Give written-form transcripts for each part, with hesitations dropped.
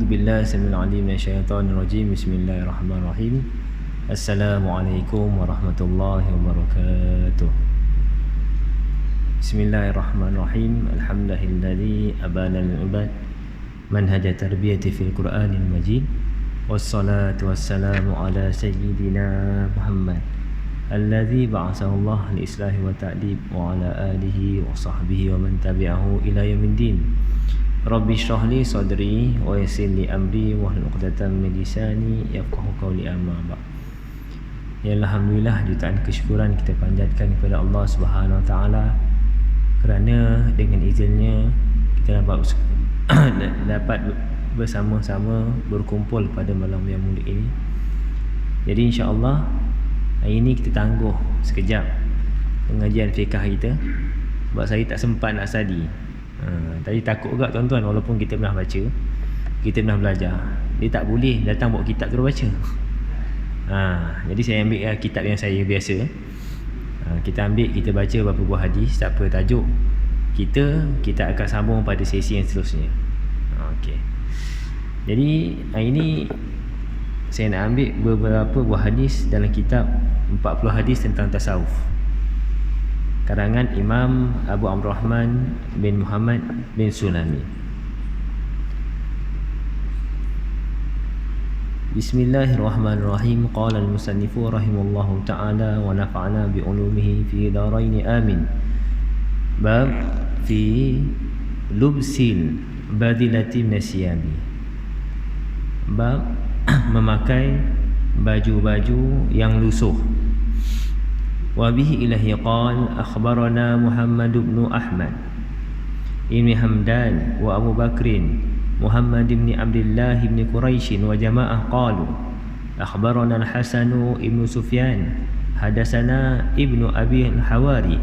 A'udzu billahi samil alim minasyaitonir rajim. Bismillahirrahmanirrahim. Assalamualaikum warahmatullahi wabarakatuh. Bismillahirrahmanirrahim. Alhamdulillahilladzi abana al-ibad manhaja tarbiyati fil Qur'anil Majid. Wassalatu wassalamu ala sayyidina Muhammad alladzi ba'athahu Allah li-islahi wa ta'dib wa ala alihi wa sahbihi wa man tabi'ahu ila yaumiddin. Rabbi shrah li sadri wa yassir li amri wahlul 'uqdatam min lisani yafqahu qawli amma ba'd. Ya alhamdulillah, jutaan kesyukuran kita panjatkan kepada Allah Subhanahu wa taala kerana dengan izinnya kita dapat bersama-sama berkumpul pada malam yang mulia ini. Jadi insya-Allah hari ini kita tangguh sekejap pengajian fiqh kita sebab saya tak sempat nak study. Tadi takut juga tuan-tuan, walaupun kita pernah baca, kita pernah belajar, dia tak boleh datang bawa kitab terus baca. Jadi saya ambil kitab yang saya biasa. Kita ambil, kita baca beberapa buah hadis, tak apa tajuk. Kita akan sambung pada sesi yang seterusnya. Okey. Jadi hari ini saya nak ambil beberapa buah hadis dalam kitab 40 hadis tentang tasawuf, karangan Imam Abu Abdurrahman bin Muhammad bin Sulami. Bismillahirrahmanirrahim. Qala al-musannifu rahimallahu ta'ala wa nafa'ana bi ulumihi fi darain amin. Bab fi lubsil badilati minasiyami. Bab memakai baju-baju yang lusuh. Wabihi ilahi qal akhbarana Muhammad ibn Ahmad ibn Hamdan wa Abu Bakrin Muhammad ibn Abdullah ibn Quraisy wa jamaah qalu akhbarana Al-Hasan ibn Sufyan hadatsana ibnu Abi Al-Hawari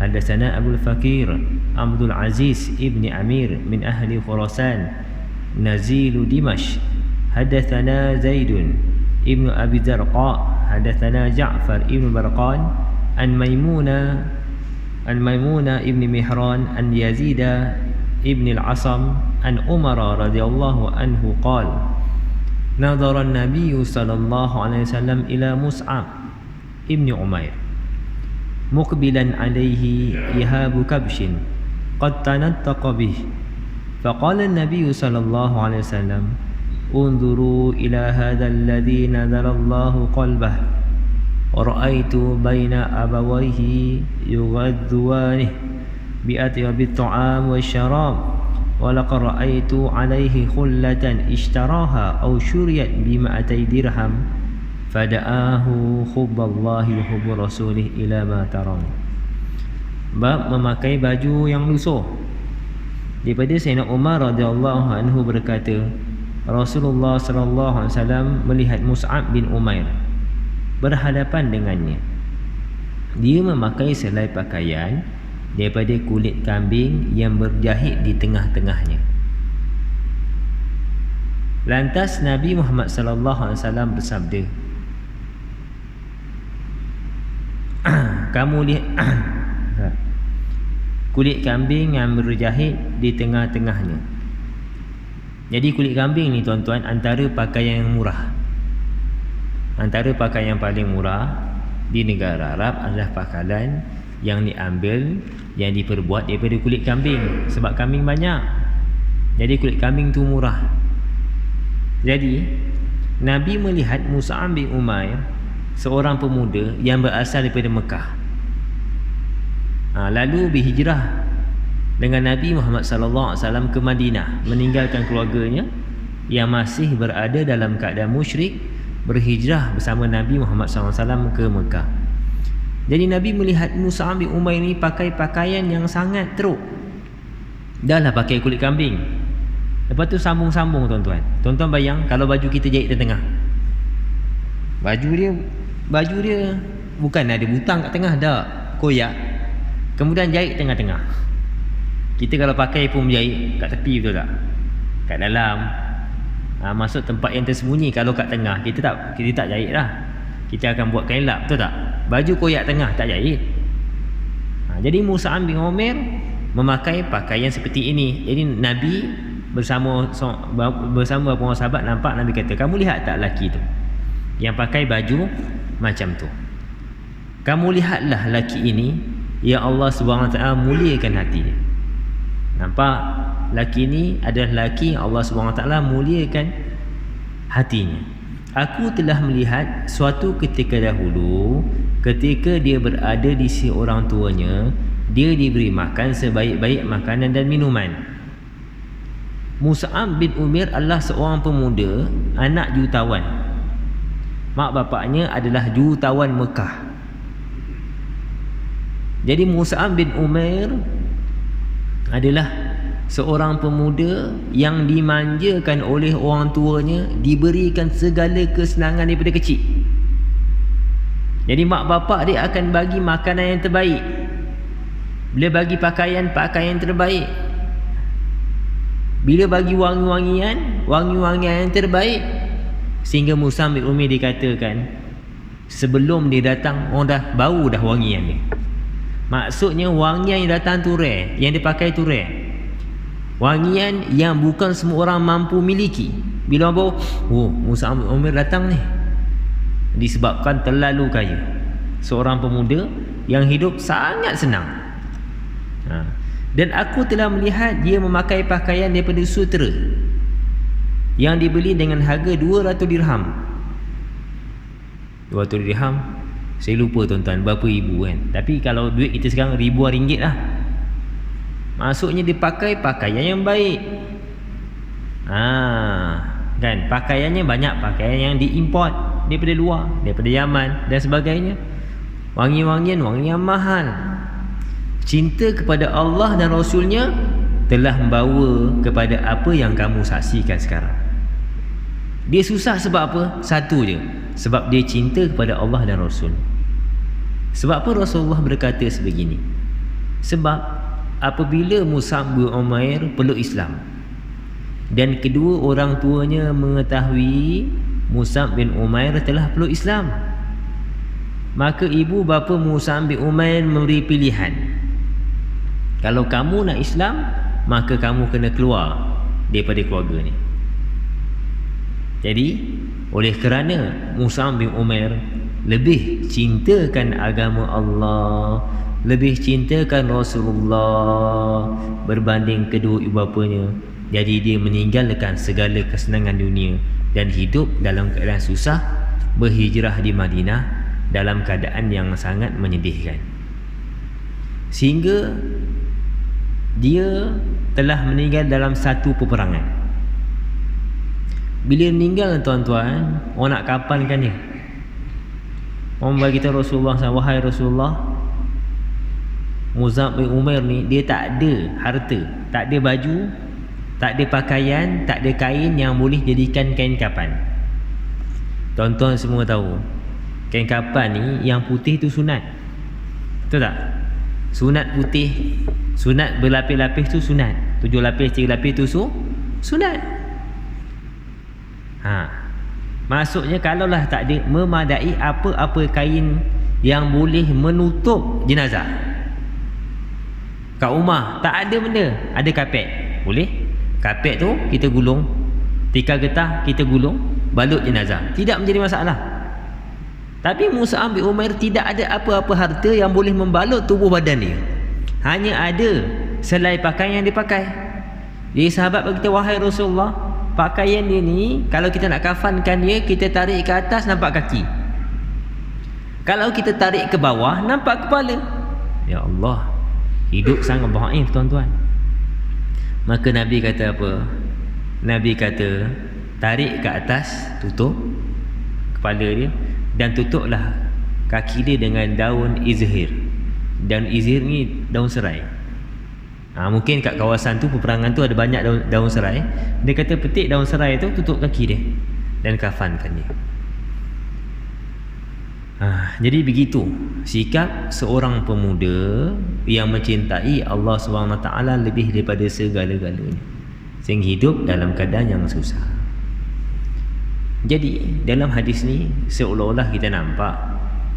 hadatsana Abu Al-Fakir Abdul Aziz ibn Amir min ahli Khurasan nazil Dimashq hadatsana Zaid ibn Abi Zarqa hadatsana Ja'far ibn Barqan an Maimuna ibn Mihran an Yazid ibn al-Asam an Umar radhiyallahu anhu qala nadhara an-nabiy sallallahu alaihi wasallam ila Mus'ab ibn Umair muqbilan alayhi ihabu kabshin qad tanattaqa bih faqala an-nabiy sallallahu alaihi wasallam unzuru ila hadha alladhi nadhara Allahu qalbah ورأيت بين أبويه يغذوانه بأطيب الطعام والشراب ولقد رأيت عليه خلة اشتراها أو شريت ب200 درهم فدعاه حب الله وحب رسوله إلى ما ترون. Bab memakai baju yang lusuh. Daripada Sayyidina Umar radhiyallahu anhu berkata, Rasulullah sallallahu alaihi wasallam melihat Mus'ab bin Umair berhadapan dengannya. Dia memakai selai pakaian daripada kulit kambing yang berjahit di tengah-tengahnya. Lantas Nabi Muhammad sallallahu alaihi wasallam bersabda, kamu lihat kulit kambing yang berjahit di tengah-tengahnya. Jadi kulit kambing ni tuan-tuan antara pakaian yang murah. Antara pakaian yang paling murah di negara Arab adalah pakaian yang diambil, yang diperbuat daripada kulit kambing. Sebab kambing banyak, jadi kulit kambing tu murah. Jadi Nabi melihat Mus'ab bin Umair, seorang pemuda yang berasal daripada Mekah, lalu berhijrah dengan Nabi Muhammad sallallahu alaihi wasallam ke Madinah, meninggalkan keluarganya yang masih berada dalam keadaan musyrik, berhijrah bersama Nabi Muhammad SAW ke Mekah. Jadi Nabi melihat Mus'ab bin Umair ni pakai pakaian yang sangat teruk. Dah lah pakai kulit kambing, lepas tu sambung-sambung tuan-tuan. Tuan-tuan bayang kalau baju kita jahit di tengah. Baju dia bukan ada butang kat tengah, dah koyak, kemudian jahit tengah-tengah. Kita kalau pakai pun berjahit kat tepi, betul tak? Kat dalam. Masuk tempat yang tersembunyi. Kalau kat tengah kita tak jahit lah, kita akan buat kain lap, betul tak? Baju koyak tengah tak jahit. Jadi Mus'ab bin Umair memakai pakaian seperti ini. Jadi Nabi bersama beberapa orang sahabat, nampak Nabi kata, kamu lihat tak lelaki tu yang pakai baju macam tu? Kamu lihatlah lelaki ini yang Allah SWT muliakan hati dia. Nampak? Lelaki ini adalah lelaki yang Allah SWT muliakan hatinya. Aku telah melihat suatu ketika dahulu, ketika dia berada di sisi orang tuanya, dia diberi makan sebaik-baik makanan dan minuman. Mus'ab bin Umair adalah seorang pemuda, anak jutawan. Mak bapaknya adalah jutawan Mekah. Jadi Mus'ab bin Umair adalah seorang pemuda yang dimanjakan oleh orang tuanya, diberikan segala kesenangan daripada kecil. Jadi mak bapak dia akan bagi makanan yang terbaik, bila bagi pakaian yang terbaik, bila bagi wangi-wangian yang terbaik, sehingga Mus'ab bin Umair dikatakan sebelum dia datang orang dah bau dah wangian dia. Maksudnya wangian yang datang tu rare, yang dia pakai tu rare, wangian yang bukan semua orang mampu miliki. Bila orang bau, Mus'ab bin Umair datang ni, disebabkan terlalu kaya. Seorang pemuda yang hidup sangat senang. Dan aku telah melihat dia memakai pakaian daripada sutera yang dibeli dengan harga 200 dirham. 200 dirham, saya lupa tuan-tuan berapa ribu kan. Tapi kalau duit kita sekarang ribuan ringgit lah. Maksudnya dia pakai pakaian yang baik. Kan, pakaiannya banyak pakaian yang diimport daripada luar, daripada Yaman dan sebagainya. Wangi-wangian mahal. Cinta kepada Allah dan Rasulnya telah membawa kepada apa yang kamu saksikan sekarang. Dia susah sebab apa? Satu je, sebab dia cinta kepada Allah dan Rasul. Sebab apa Rasulullah berkata sebegini? Sebab apabila Mus'ab bin Umair peluk Islam dan kedua orang tuanya mengetahui Mus'ab bin Umair telah peluk Islam, maka ibu bapa Mus'ab bin Umair memberi pilihan. Kalau kamu nak Islam, maka kamu kena keluar daripada keluarga ni. Jadi oleh kerana Mus'ab bin Umair lebih cintakan agama Allah, lebih cintakan Rasulullah berbanding kedua ibu bapanya, jadi dia meninggalkan segala kesenangan dunia dan hidup dalam keadaan susah, berhijrah di Madinah dalam keadaan yang sangat menyedihkan, sehingga dia telah meninggal dalam satu peperangan. Bila meninggal tuan-tuan, orang nak kapankan dia. Orang beritahu Rasulullah SAW, wahai Rasulullah, Mus'ab bin Umair ni dia tak ada harta, tak ada baju, tak ada pakaian, tak ada kain yang boleh jadikan kain kapan. Tuan-tuan semua tahu, kain kapan ni yang putih tu sunat. Betul tak? Sunat putih, sunat berlapis-lapis tu sunat. 7 lapis, 3 lapis tu sunat. Maksudnya kalaulah tak ada memadai apa-apa kain yang boleh menutup jenazah. Kat rumah tak ada benda, ada kapet, boleh. Kapet tu kita gulung, tikar getah kita gulung, balut jenazah, tidak menjadi masalah. Tapi Mus'ab bin Umair tidak ada apa-apa harta yang boleh membalut tubuh badan dia. Hanya ada selai pakaian yang dipakai. Jadi sahabat berkata, wahai Rasulullah, pakaian dia ni kalau kita nak kafankan dia, kita tarik ke atas nampak kaki, kalau kita tarik ke bawah nampak kepala. Ya Allah, hidup sangat dhaif tuan-tuan. Maka Nabi kata apa? Nabi kata, tarik ke atas, tutup kepala dia, dan tutuplah kaki dia dengan daun izhir. Daun izhir ni daun serai. Mungkin kat kawasan tu, peperangan tu ada banyak daun serai. Dia kata petik daun serai tu, tutup kaki dia dan kafankan dia. Jadi begitu sikap seorang pemuda yang mencintai Allah SWT lebih daripada segala-galanya, sehingga hidup dalam keadaan yang susah. Jadi dalam hadis ni seolah-olah kita nampak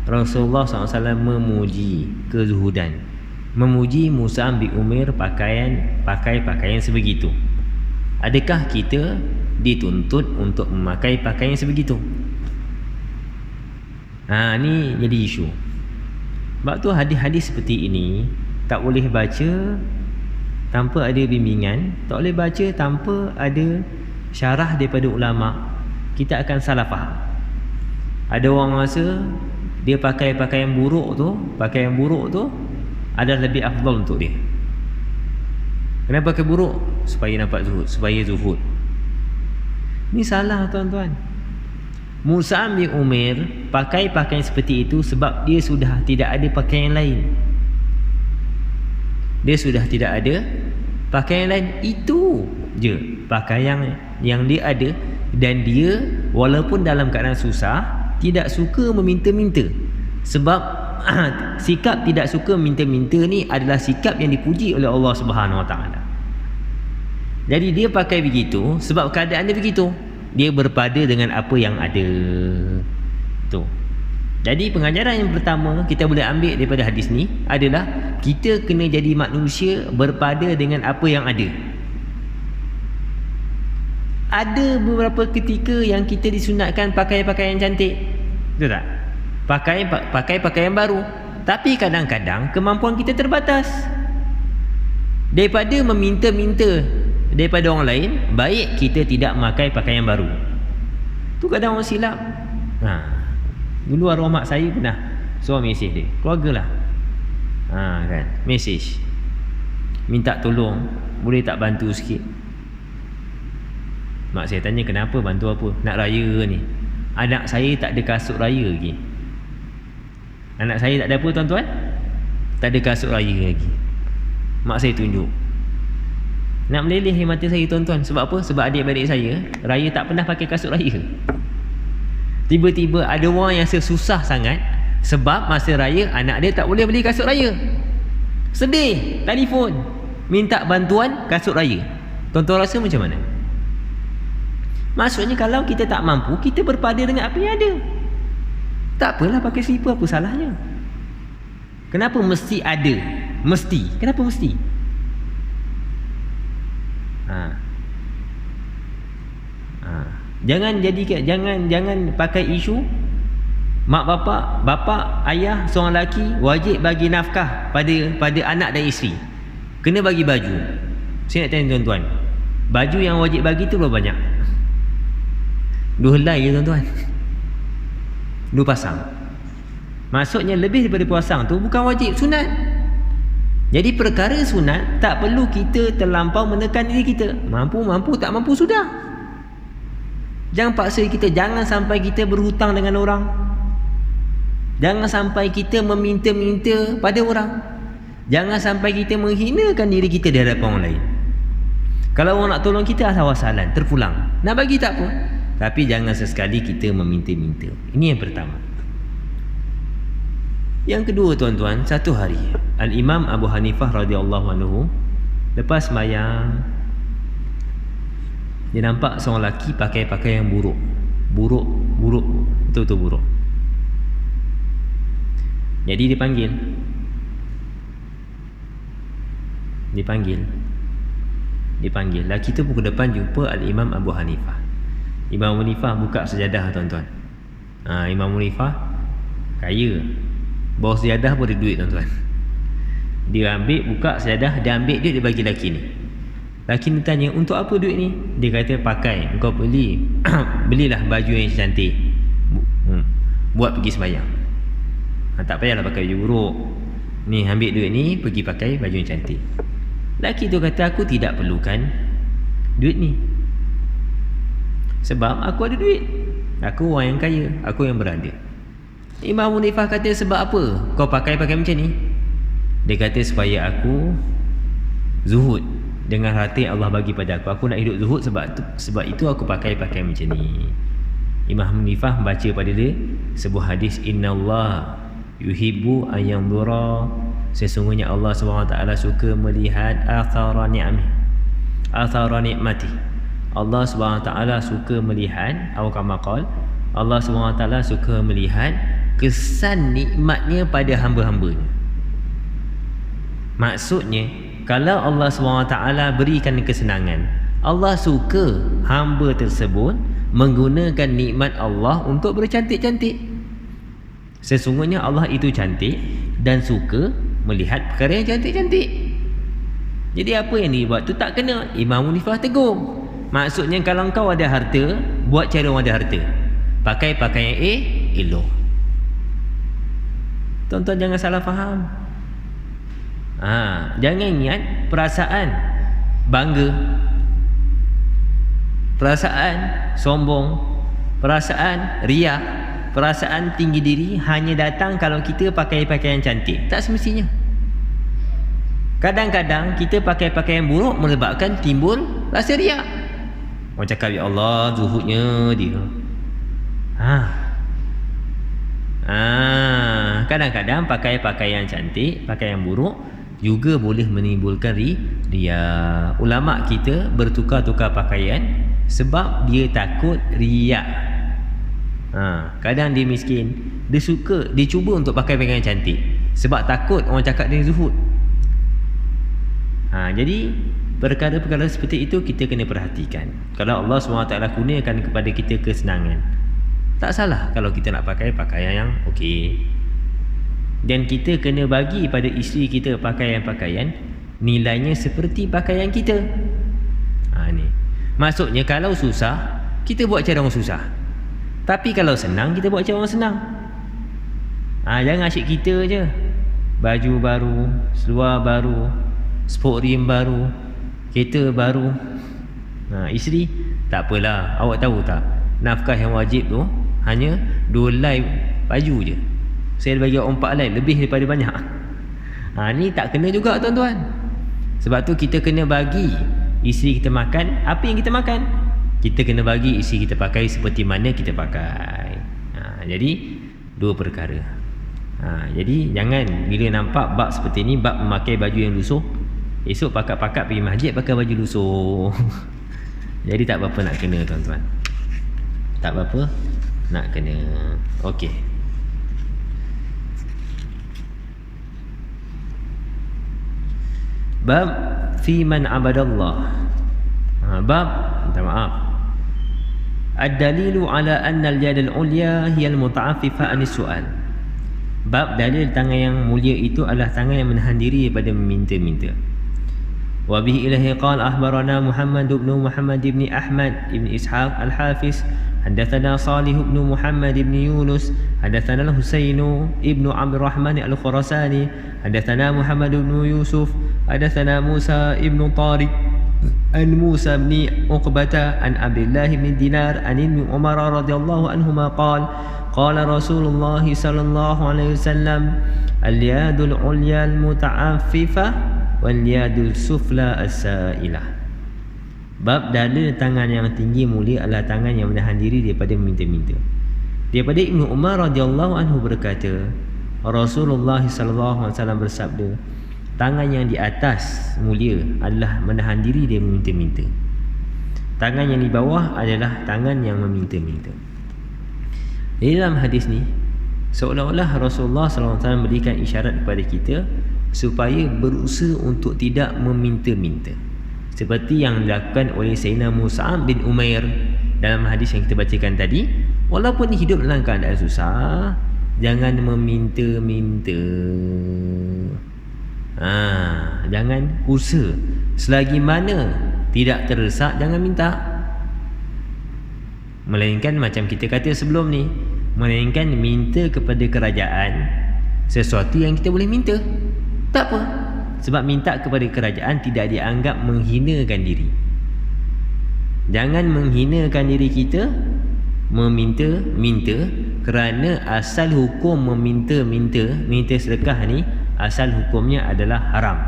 Rasulullah SAW memuji kezuhudan, memuji Mus'ab bin Umair pakai pakaian sebegitu. Adakah kita dituntut untuk memakai pakaian sebegitu? Ni jadi isu. Sebab tu hadis-hadis seperti ini tak boleh baca tanpa ada bimbingan, tak boleh baca tanpa ada syarah daripada ulama. Kita akan salah faham. Ada orang rasa dia pakai pakaian buruk tu adalah lebih afdal untuk dia. Kenapa pakai buruk? Supaya nampak zuhud, supaya zuhud. Ni salah tuan-tuan. Mus'ab bin Umair pakai pakaian seperti itu sebab dia sudah tidak ada pakaian lain. Dia sudah tidak ada pakaian lain. Itu je pakaian yang dia ada. Dan dia walaupun dalam keadaan susah, tidak suka meminta-minta. Sebab sikap tidak suka minta-minta ni adalah sikap yang dipuji oleh Allah Subhanahu Wa Taala. Jadi dia pakai begitu sebab keadaan dia begitu. Dia berpada dengan apa yang ada. Tu. Jadi pengajaran yang pertama kita boleh ambil daripada hadis ni adalah kita kena jadi manusia berpada dengan apa yang ada. Ada beberapa ketika yang kita disunatkan pakai pakaian cantik. Betul tak? Pakai pakaian baru. Tapi kadang-kadang kemampuan kita terbatas. Daripada meminta-minta daripada orang lain, baik kita tidak memakai pakaian baru. Tu kadang orang silap. Dulu arwah mak saya pernah suruh mesej dia, keluargalah. Kan, mesej minta tolong, boleh tak bantu sikit. Mak saya tanya, kenapa, bantu apa? Nak raya ni, anak saya tak ada kasut raya lagi. Anak saya tak ada apa tuan-tuan? Tak ada kasut raya lagi. Mak saya tunjuk. Nak meleleh mata saya tuan-tuan. Sebab apa? Sebab adik-adik saya raya tak pernah pakai kasut raya. Tiba-tiba ada orang yang susah sangat sebab masa raya anak dia tak boleh beli kasut raya. Sedih, telefon, minta bantuan kasut raya. Tuan-tuan rasa macam mana? Maksudnya kalau kita tak mampu, kita berpada dengan apa yang ada. Tak apalah pakai slipper, apa salahnya? Kenapa mesti ada? Mesti. Kenapa mesti? Jangan pakai isu mak bapa ayah seorang lelaki wajib bagi nafkah pada anak dan isteri. Kena bagi baju. Saya nak tanya tuan-tuan, baju yang wajib bagi tu berapa banyak? 2 helai je tuan-tuan. 2 pasang. Maksudnya lebih daripada pasang tu bukan wajib, sunat. Jadi perkara sunat tak perlu kita terlampau menekan diri kita. Mampu, tak mampu, sudah. Jangan paksa kita. Jangan sampai kita berhutang dengan orang. Jangan sampai kita meminta-minta pada orang. Jangan sampai kita menghinakan diri kita di hadapan orang lain. Kalau orang nak tolong kita, asal-asalan, terpulang. Nak bagi tak apa. Tapi jangan sesekali kita meminta-minta. Ini yang pertama. Yang kedua tuan-tuan, satu hari Al-Imam Abu Hanifah radhiyallahu anhu lepas sembahyang, dia nampak seorang lelaki pakai pakaian buruk. Betul-betul buruk. Jadi dipanggil. Lelaki tu pukul depan jumpa Al-Imam Abu Hanifah. Imam Abu Hanifah buka sejadah tuan-tuan. Imam Abu Hanifah kaya. Bawa sejadah pun ada duit tuan-tuan. Dia ambil, buka sejadah, dia ambil duit, dia bagi lelaki ni. Lelaki ni tanya, untuk apa duit ni? Dia kata, pakai, engkau beli belilah baju yang cantik, buat pergi sembahyang. Tak payahlah pakai baju buruk. Ni ambil duit ni, pergi pakai baju yang cantik. Lelaki tu kata, aku tidak perlukan duit ni, sebab aku ada duit. Aku orang yang kaya, aku yang berada. Imam Abu Hanifah kata, sebab apa kau pakai macam ni? Dia kata, supaya aku zuhud dengan harta yang Allah bagi pada aku. Aku nak hidup zuhud, sebab itu aku pakai macam ni. Imam Abu Hanifah baca pada dia sebuah hadis, Innallah yuhibbu an yanzura, sesungguhnya Allah SWT suka melihat athara ni'mati. Allah SWT suka melihat, atau kama qala, Allah SWT suka melihat kesan nikmatnya pada hamba-hambanya. Maksudnya, kalau Allah SWT berikan kesenangan, Allah suka hamba tersebut menggunakan nikmat Allah untuk bercantik-cantik. Sesungguhnya Allah itu cantik dan suka melihat perkara yang cantik-cantik. Jadi apa yang dibuat tu tak kena. Imam Munifah tegur. Maksudnya kalau kau ada harta, buat cara orang ada harta. Pakai pakaian elok. Tuan-tuan jangan salah faham. Jangan ingat perasaan bangga, perasaan sombong, perasaan riak, perasaan tinggi diri hanya datang kalau kita pakai pakaian cantik. Tak semestinya. Kadang-kadang kita pakai pakaian buruk menyebabkan timbul rasa riak. Orang cakap, ya Allah, zuhudnya dia. Kadang-kadang pakai pakaian cantik, pakaian buruk juga boleh menimbulkan riak. Ulama kita bertukar-tukar pakaian sebab dia takut riak. Kadang dia miskin, dia cuba untuk pakai pakaian cantik sebab takut orang cakap dia zuhud. Jadi perkara-perkara seperti itu kita kena perhatikan. Kalau Allah SWT kurniakan kepada kita kesenangan, tak salah kalau kita nak pakai pakaian yang okey. Dan kita kena bagi pada isteri kita pakaian-pakaian nilainya seperti pakaian kita. Ni. Maksudnya kalau susah, kita buat cara orang susah. Tapi kalau senang, kita buat cara orang senang. Jangan asyik kita je. Baju baru, seluar baru, sport rim baru, kereta baru. Isteri, tak apalah. Awak tahu tak, nafkah yang wajib tu hanya 2 helai baju je. Saya bagi awak 4 helai, lebih daripada banyak. Ni tak kena juga tuan-tuan. Sebab tu kita kena bagi isteri kita makan apa yang kita makan. Kita kena bagi isteri kita pakai seperti mana kita pakai. Jadi 2 perkara. Jadi jangan bila nampak bab seperti ni, bab memakai baju yang lusuh, esok pakat-pakat pergi masjid pakai baju lusuh. Jadi tak apa-apa nak kena tuan-tuan. Tak apa-apa nak kena. Okey. Bab fi man abadallah. Bab, minta maaf. Ad-dalilu ala anna al-yad al-ulya hiya al-muta'affifa anis su'al. Bab dalil tangan yang mulia itu adalah tangan yang menahan diri daripada meminta-minta. Wa bihi ilahi qala akhbarana Muhammad ibn Muhammad ibn Ahmad ibn Ishaq al-Hafiz, hadatsana Salih ibn Muhammad ibn Yunus, hadatsana al-Husain ibn Abd al-Rahman al-Khurasani, hadatsana Muhammad ibn Yusuf, hadatsana Musa ibn Tariq an Musa bin Uqbah an Abdullah bin Dinar an Ibn Umar radhiyallahu anhuma qala Rasulullah sallallahu alaihi wasallam al-yadul ulya al-muta'affifah wal yadul sufla as-sa'ilah. Bab dalil tangan yang tinggi mulia adalah tangan yang menahan diri daripada meminta-minta. Daripada Ibn Umar radhiyallahu anhu berkata, Rasulullah sallallahu alaihi wasallam bersabda, tangan yang di atas mulia adalah menahan diri dia meminta-minta. Tangan yang di bawah adalah tangan yang meminta-minta. Di dalam hadis ni, seolah-olah Rasulullah SAW berikan isyarat kepada kita supaya berusaha untuk tidak meminta-minta, seperti yang dilakukan oleh Sayyidina Mus'ab bin Umair dalam hadis yang kita bacakan tadi. Walaupun hidup dalam keadaan susah, jangan meminta-minta. Jangan usaha. Selagi mana tidak terdesak, jangan minta. Melainkan macam kita kata sebelum ni, melainkan minta kepada kerajaan sesuatu yang kita boleh minta. Tak apa. Sebab minta kepada kerajaan tidak dianggap menghinakan diri. Jangan menghinakan diri kita meminta-minta, kerana asal hukum minta sedekah ni, asal hukumnya adalah haram.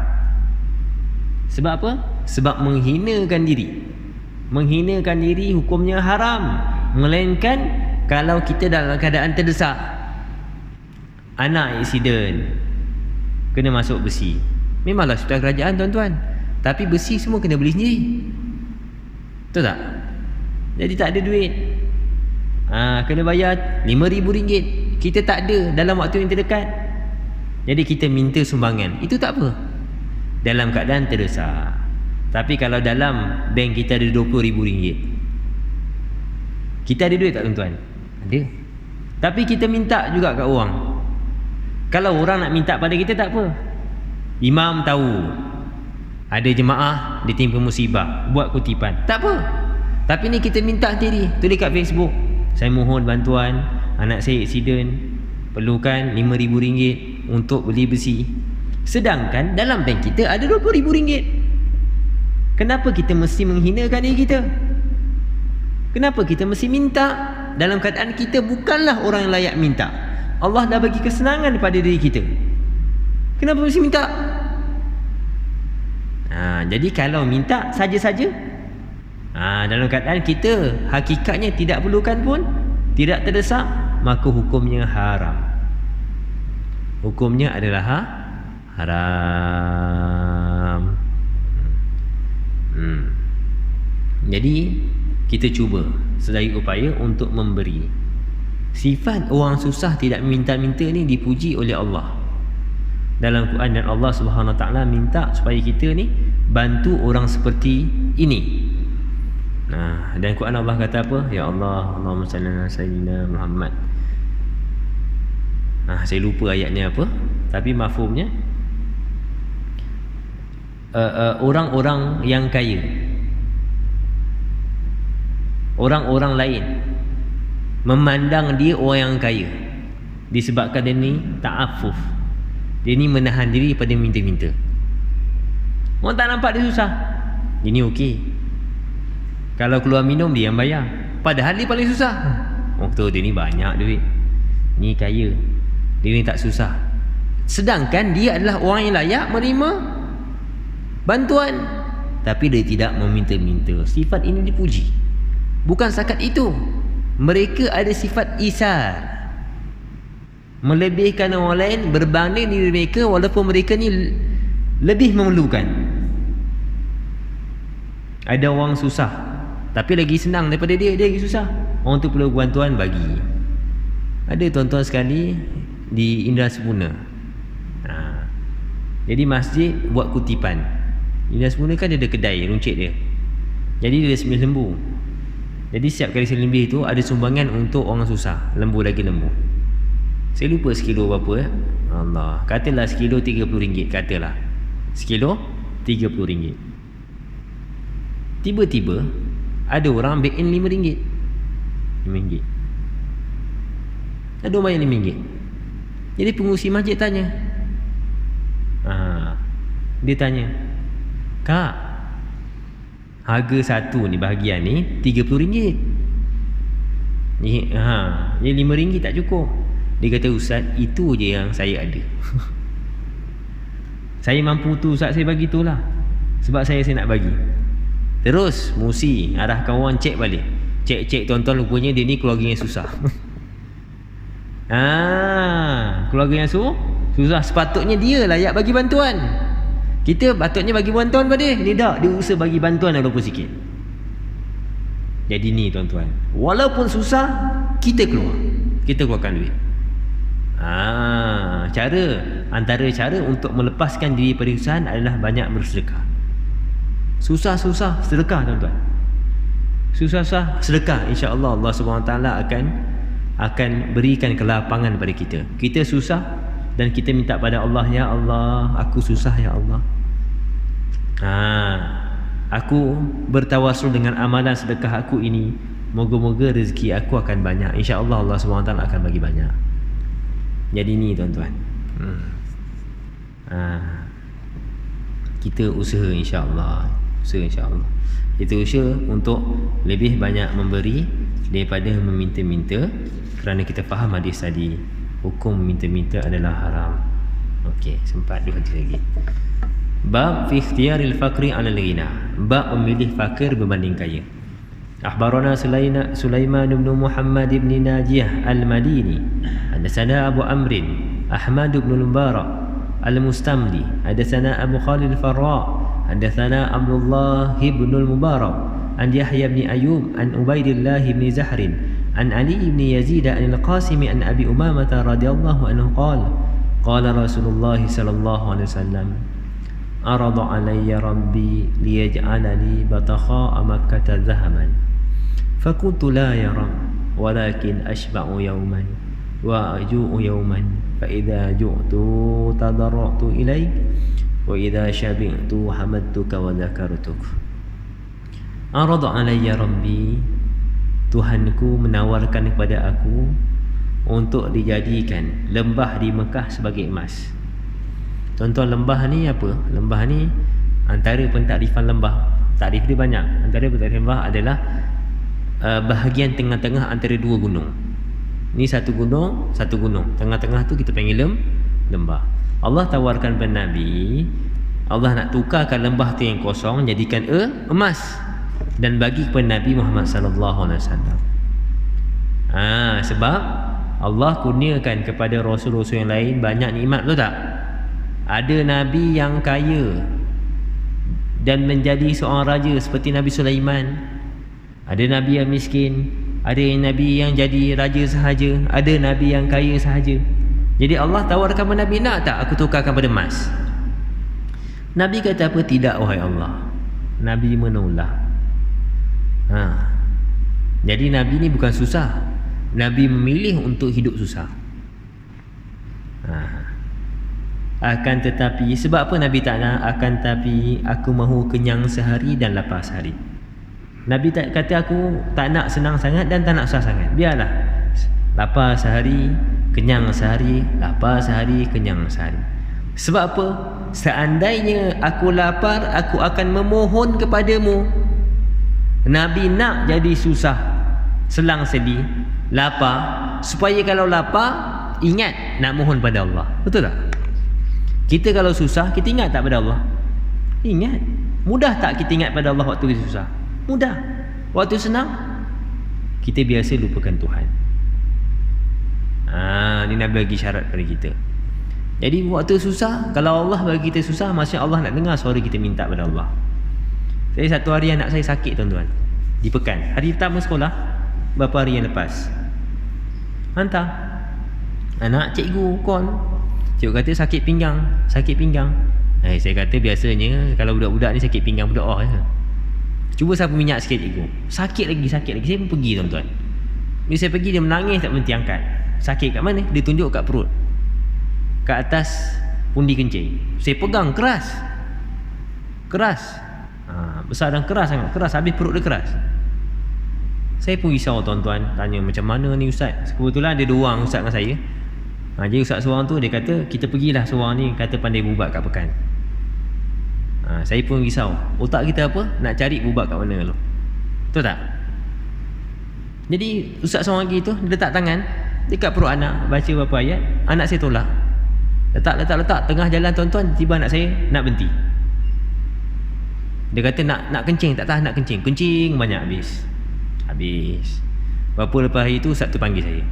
Sebab apa? Sebab menghinakan diri. Menghinakan diri hukumnya haram. Melainkan kalau kita dalam keadaan terdesak, anak aksiden, kena masuk besi, memanglah hospital kerajaan tuan-tuan, tapi besi semua kena beli sendiri. Betul tak? Jadi tak ada duit, kena bayar RM5,000. Kita tak ada dalam waktu yang terdekat, jadi kita minta sumbangan. Itu tak apa dalam keadaan terdesak. Tapi kalau dalam bank kita ada RM20,000, kita ada duit tak tuan-tuan? Ada. Tapi kita minta juga kat orang. Kalau orang nak minta pada kita tak apa. Imam tahu ada jemaah ditimpa musibah, buat kutipan, tak apa. Tapi ni kita minta sendiri, tulis kat Facebook, saya mohon bantuan, anak saya aksiden, perlukan RM5,000 untuk beli besi. Sedangkan dalam bank kita ada RM20,000. Kenapa kita mesti menghinakan diri kita? Kenapa kita mesti minta dalam keadaan kita bukanlah orang yang layak minta? Allah dah bagi kesenangan pada diri kita. Kenapa mesti minta? Jadi kalau minta saja-saja, dalam keadaan kita hakikatnya tidak perlukan pun, tidak terdesak, maka hukumnya haram. Hukumnya adalah haram. Jadi kita cuba sedaya upaya untuk memberi. Sifat orang susah tidak minta-minta ni dipuji oleh Allah dalam Quran, dan Allah Subhanahu Wa Taala minta supaya kita ni bantu orang seperti ini. Dan Quran Allah kata apa? Ya Allah, Allahumma salli ala sayyidina Muhammad. Saya lupa ayatnya apa, tapi mafhumnya orang-orang yang kaya, orang-orang lain memandang dia orang yang kaya disebabkan dia ni ta'affuf, dia ni menahan diri pada minta-minta. Orang tak nampak dia susah, ini okey. Kalau keluar minum dia yang bayar, padahal dia paling susah. Betul, dia ni banyak duit, ni kaya, dia ni tak susah. Sedangkan dia adalah orang yang layak menerima bantuan, tapi dia tidak meminta-minta. Sifat ini dipuji. Bukan setakat itu, mereka ada sifat isar, melebihkan orang lain berbanding diri mereka, walaupun mereka ni lebih memerlukan. Ada orang susah tapi lagi senang daripada dia lagi susah. Orang tu perlu bantuan, bagi. Ada tuan-tuan sekali di Indra Sempurna, jadi masjid buat kutipan. Indra Sempurna kan dia ada kedai runcit dia, jadi dia ada 9 lembu. Jadi setiap kali selembih tu ada sumbangan untuk orang susah, lembu lagi lembu. Saya lupa sekilo berapa Allah, katalah sekilo RM30, katalah sekilo RM30. Tiba-tiba ada orang ambil in RM5. Ada orang bayar RM5. Jadi pengurusi masjid tanya, dia tanya, Kak, harga satu ni bahagian ni RM30. Ni RM5 tak cukup. Dia kata, Ustaz, itu je yang saya ada. Saya mampu tu Ustaz, saya bagi tu lah, sebab saya nak bagi. Terus musi arahkan orang cek balik. Cek tuan-tuan, rupanya dia ni keluarga yang susah. Keluarga yang susah. Sepatutnya dia layak bagi bantuan. Kita patutnya bagi bantuan pada dia. Ni tak, dia usaha bagi bantuan walaupun sikit. Jadi ni tuan-tuan, walaupun susah, kita keluarkan duit. Antara cara untuk melepaskan diri pada kesusahan adalah banyak bersedekah. Susah-susah sedekah tuan-tuan. Susah-susah sedekah, insya-Allah Allah Subhanahu Wa Taala akan berikan kelapangan pada kita. Kita susah dan kita minta pada Allah, ya Allah, aku susah ya Allah. Aku bertawasul dengan amalan sedekah aku ini, moga-moga rezeki aku akan banyak. Insya-Allah Allah Subhanahu Wa Taala akan bagi banyak. Jadi ni tuan-tuan, kita usaha insya-Allah. Kita usaha untuk lebih banyak memberi daripada meminta-minta, kerana kita faham hadis tadi, hukum minta-minta adalah haram. Okey, sempat 2 hadis lagi. Bab fi ikhtiyaril faqri 'ala al-ghina. Bab memilih fakir berbanding kaya. Akhbarana Sulaiman bin Muhammad bin Najiyah al-Madini, hadatsana Abu Amrin Ahmad bin Mubarak al-Mustamli, hadatsana Abu Khalid al-Farra, hadatsana Abdullah bin al-Mubarak an Yahya bin Ayyub an Ubaidillah bin Zahr an Ali bin Yazid an al-Qasim an Abi Umamah radhiyallahu anhu qala Rasulullah sallallahu alaihi wasallam arada alayya rabbi liyaj'alani batakha makkah zahaman fakultu la ya rab walakin ashba'u yawman wa aju'u yawman fa idza ju'tu tadarra'tu ilaik wa idza syabi'tu hamadtuka wa dzakartuk. Arada alayya rabbi, Tuhanku menawarkan kepada aku untuk dijadikan lembah di Mekah sebagai emas. Tuan-tuan, lembah ni apa? Lembah ni antara pentakrifan lembah, takrif dia banyak. Antara pentakrifan lembah adalah bahagian tengah-tengah antara dua gunung. Ni satu gunung, tengah-tengah tu kita panggil lembah. Allah tawarkan kepada Nabi, Allah nak tukarkan lembah tu yang kosong jadikan emas dan bagi kepada Nabi Muhammad sallallahu alaihi wasallam. Sebab Allah kurniakan kepada rasul-rasul yang lain banyak nikmat, betul tak? Ada nabi yang kaya dan menjadi seorang raja seperti Nabi Sulaiman. Ada nabi yang miskin, ada nabi yang jadi raja sahaja, ada nabi yang kaya sahaja. Jadi Allah tawarkan kepada Nabi, nak tak aku tukarkan pada emas? Nabi kata apa? Tidak wahai Allah. Nabi menolak. Jadi Nabi ni bukan susah, Nabi memilih untuk hidup susah. Akan tetapi, sebab apa Nabi tak nak? Akan tetapi aku mahu kenyang sehari dan lapar sehari. Nabi tak kata aku tak nak senang sangat dan tak nak susah sangat. Biarlah lapar sehari, kenyang sehari, lapar sehari, kenyang sehari. Sebab apa? Seandainya aku lapar, aku akan memohon kepadamu. Nabi nak jadi susah, selang-seli, lapar, supaya kalau lapar ingat nak mohon pada Allah. Betul tak? Kita kalau susah, kita ingat tak pada Allah? Ingat. Mudah tak kita ingat pada Allah waktu kita susah? Mudah. Waktu senang, kita biasa lupakan Tuhan. Ni Nabi bagi syarat pada kita. Jadi waktu susah, kalau Allah bagi kita susah, maksudnya Allah nak dengar suara kita minta pada Allah. Saya satu hari anak saya sakit, tuan-tuan, di Pekan. Hari pertama sekolah, berapa hari yang lepas, hantar anak, cikgu call, cikgu kata sakit pinggang. Saya kata biasanya kalau budak-budak ni sakit pinggang berdoa je. Cuba sapu minyak sikit cikgu. Sakit lagi. Saya pun pergi, tuan-tuan. Bila saya pergi, dia menangis tak berhenti angkat. Sakit kat mana? Dia tunjuk kat perut, kat atas pundi kencing. Saya pegang keras, besar dan keras sangat, keras habis perut dia keras. Saya pun risau, tuan-tuan, tanya macam mana ni ustaz. Kebetulan ada dua orang ustaz dengan saya. Jadi ustaz seorang tu dia kata kita pergilah seorang ni, kata pandai bubat kat Pekan. Saya pun risau, otak kita apa? Nak cari bubat kat mana tu. Betul tak? Jadi ustaz seorang lagi tu dia letak tangan dekat perut anak, baca beberapa ayat. Anak saya tolak. Letak tengah jalan, tuan-tuan, tiba anak saya nak berhenti. Dia kata nak kencing, tak tahan nak kencing. Kencing banyak habis. Berapa lepas hari tu ustaz tu panggil saya.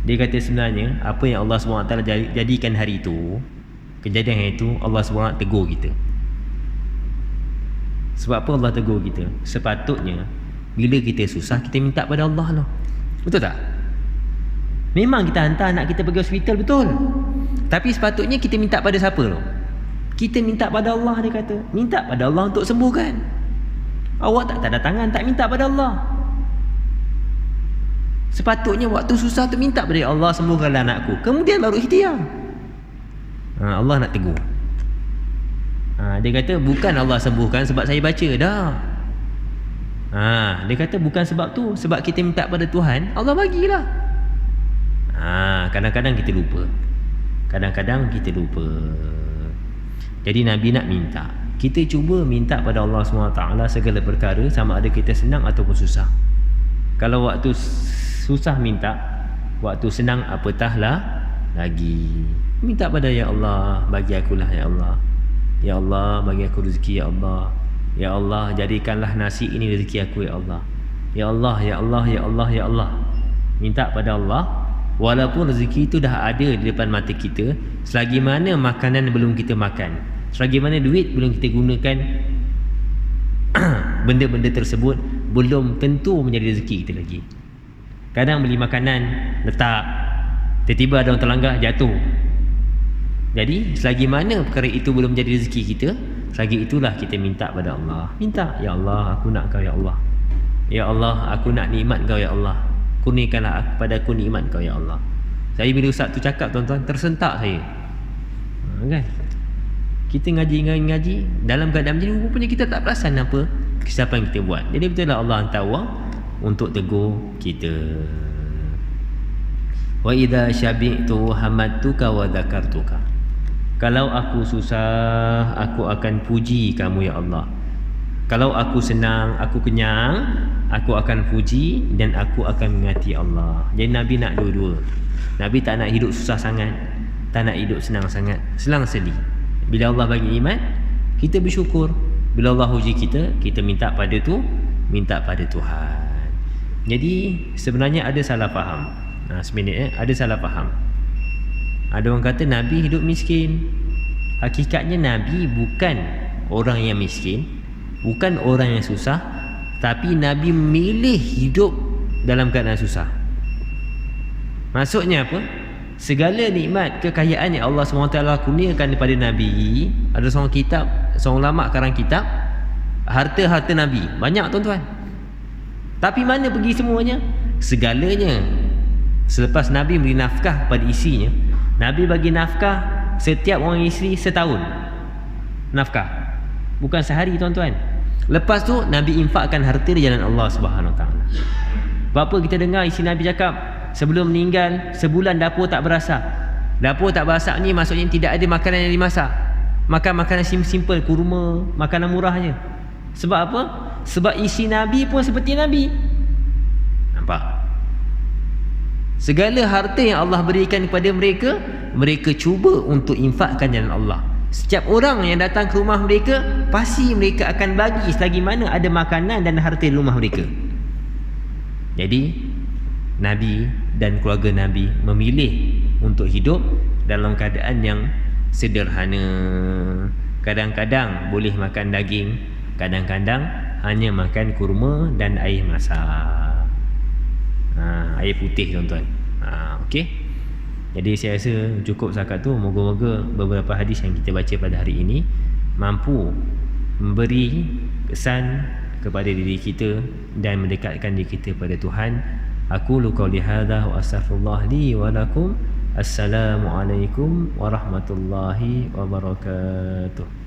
Dia kata sebenarnya apa yang Allah SWT jadikan hari itu, kejadian hari itu, Allah SWT tegur kita. Sebab apa Allah tegur kita? Sepatutnya bila kita susah, kita minta pada Allah lah. Betul tak? Memang kita hantar anak kita pergi hospital, betul. Tapi sepatutnya kita minta pada siapa tu? Kita minta pada Allah, dia kata. Minta pada Allah untuk sembuhkan. Awak tak tanda tangan, tak minta pada Allah. Sepatutnya waktu susah tu minta pada Allah, sembuhkanlah anakku. Kemudian baru ikhtiar. Allah nak tegur. Dia kata bukan Allah sembuhkan sebab saya baca dah. Dia kata bukan sebab tu, sebab kita minta pada Tuhan, Allah bagilah. Kadang-kadang kita lupa. Jadi Nabi nak minta, kita cuba minta pada Allah SWT segala perkara, sama ada kita senang ataupun susah. Kalau waktu susah minta, waktu senang apatahlah lagi. Minta pada ya Allah, bagi akulah ya Allah. Ya Allah, bagi aku rezeki ya Allah. Ya Allah, jadikanlah nasi ini rezeki aku ya Allah. Ya Allah, ya Allah, ya Allah, ya Allah. Minta pada Allah. Walaupun rezeki itu dah ada di depan mata kita, selagi mana makanan belum kita makan, selagi mana duit belum kita gunakan, benda-benda tersebut belum tentu menjadi rezeki kita lagi. Kadang beli makanan letak, tiba-tiba ada orang terlanggar, jatuh. Jadi selagi mana perkara itu belum jadi rezeki kita, selagi itulah kita minta pada Allah. Minta, ya Allah, aku nak Kau ya Allah. Ya Allah, aku nak nikmat Kau ya Allah. Kurniakanlah kepada aku nikmat Kau ya Allah. Saya bila ustaz tu cakap, tuan-tuan, tersentak saya. Kan? Kita ngaji dalam keadaan macam ni, rupanya kita tak perasan apa kesilapan kita buat. Jadi betul lah Allah hantar orang untuk tegur kita. Wa idza syabi'tu hamadtuka wa dzakartuka. Kalau aku susah, aku akan puji kamu ya Allah. Kalau aku senang, aku kenyang, aku akan puji dan aku akan mengingati Allah. Jadi Nabi nak dua-dua. Nabi tak nak hidup susah sangat, tak nak hidup senang sangat, selang-seli. Bila Allah bagi iman, kita bersyukur. Bila Allah uji kita, kita minta pada Tuhan. Jadi sebenarnya ada salah faham. Seminit ada salah faham. Ada orang kata Nabi hidup miskin. Hakikatnya Nabi bukan orang yang miskin, bukan orang yang susah, tapi Nabi memilih hidup dalam keadaan susah. Maksudnya apa? Segala nikmat kekayaan yang Allah SWT kurniakan kepada Nabi. Ada seorang ulama karang kitab, harta-harta Nabi banyak, tuan-tuan. Tapi mana pergi semuanya? Segalanya. Selepas Nabi beri nafkah pada isinya, Nabi bagi nafkah setiap orang isteri setahun. Nafkah. Bukan sehari, tuan-tuan. Lepas tu Nabi infakkan harta di jalan Allah Subhanahu Wa Taala. Berapa kita dengar isteri Nabi cakap, sebelum meninggal sebulan dapur tak berasak. Dapur tak berasak ni maksudnya tidak ada makanan yang dimasak. Makan makanan simple, kurma, makanan murahnya. Sebab apa? Sebab isi Nabi pun seperti Nabi. Nampak? Segala harta yang Allah berikan kepada mereka, mereka cuba untuk infakkan jalan Allah. Setiap orang yang datang ke rumah mereka, pasti mereka akan bagi selagi mana ada makanan dan harta di rumah mereka. Jadi Nabi dan keluarga Nabi memilih untuk hidup dalam keadaan yang sederhana. Kadang-kadang boleh makan daging, kadang-kadang hanya makan kurma dan air masak. Air putih, tuan-tuan. Okey. Jadi saya rasa cukup setakat tu. Moga-moga beberapa hadis yang kita baca pada hari ini mampu memberi kesan kepada diri kita dan mendekatkan diri kita pada Tuhan. Aku qauli hadza wa astaghfirullah li wa lakum. Assalamualaikum warahmatullahi wabarakatuh.